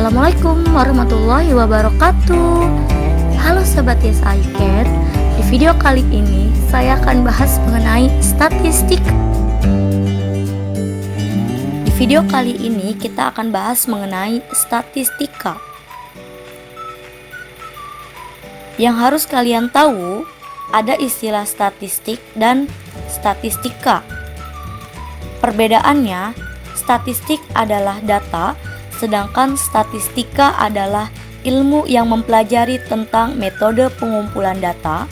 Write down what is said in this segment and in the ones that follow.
Assalamualaikum warahmatullahi wabarakatuh. Halo Sobat Yes I Can. Di video kali ini saya akan bahas mengenai statistik. Di video kali ini kita akan bahas mengenai statistika. Yang harus kalian tahu, ada istilah statistik dan statistika. Perbedaannya, statistik adalah data, sedangkan statistika adalah ilmu yang mempelajari tentang metode pengumpulan data,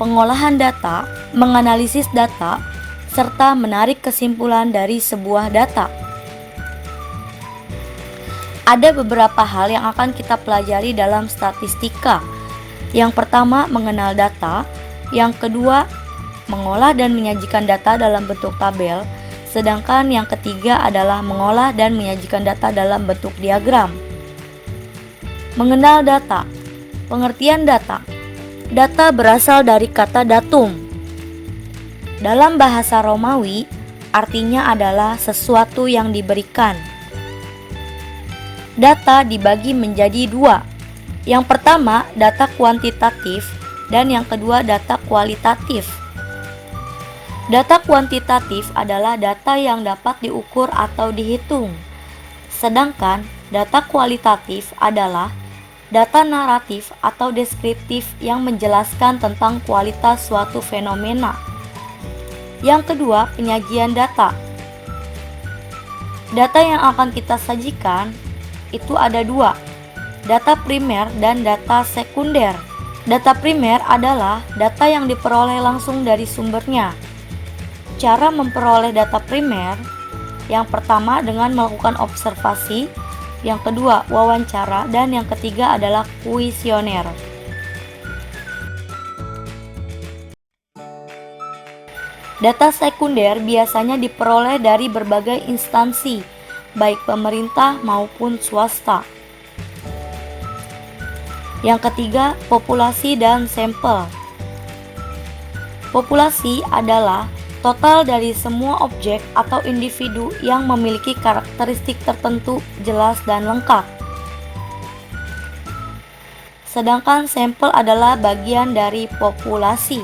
pengolahan data, menganalisis data, serta menarik kesimpulan dari sebuah data. Ada beberapa hal yang akan kita pelajari dalam statistika. Yang pertama, mengenal data. Yang kedua, mengolah dan menyajikan data dalam bentuk tabel. Sedangkan yang ketiga adalah mengolah dan menyajikan data dalam bentuk diagram. Mengenal data. Pengertian data. Data berasal dari kata datum. Dalam bahasa Romawi, artinya adalah sesuatu yang diberikan. Data dibagi menjadi dua. Yang pertama, data kuantitatif, dan yang kedua, data kualitatif. Data kuantitatif adalah data yang dapat diukur atau dihitung. Sedangkan data kualitatif adalah data naratif atau deskriptif yang menjelaskan tentang kualitas suatu fenomena. Yang kedua, penyajian data. Data yang akan kita sajikan itu ada dua, data primer dan data sekunder. Data primer adalah data yang diperoleh langsung dari sumbernya. Cara memperoleh data primer, yang pertama dengan melakukan observasi, yang kedua wawancara, dan yang ketiga adalah kuesioner. Data sekunder biasanya diperoleh dari berbagai instansi, baik pemerintah maupun swasta. Yang ketiga, populasi dan sampel. Populasi adalah total dari semua objek atau individu yang memiliki karakteristik tertentu jelas dan lengkap. Sedangkan sampel adalah bagian dari populasi.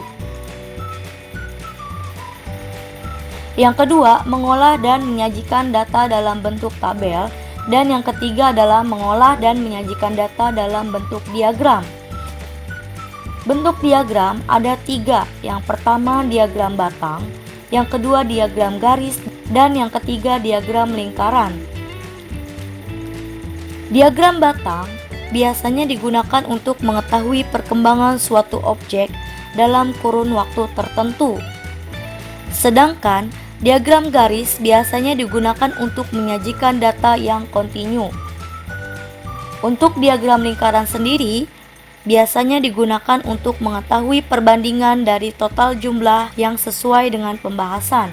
Yang kedua, mengolah dan menyajikan data dalam bentuk tabel. Dan yang ketiga adalah mengolah dan menyajikan data dalam bentuk diagram. Bentuk diagram ada tiga. Yang pertama diagram batang, yang kedua diagram garis, dan yang ketiga diagram lingkaran. Diagram batang biasanya digunakan untuk mengetahui perkembangan suatu objek dalam kurun waktu tertentu. Sedangkan diagram garis biasanya digunakan untuk menyajikan data yang kontinu. Untuk diagram lingkaran sendiri, biasanya digunakan untuk mengetahui perbandingan dari total jumlah yang sesuai dengan pembahasan.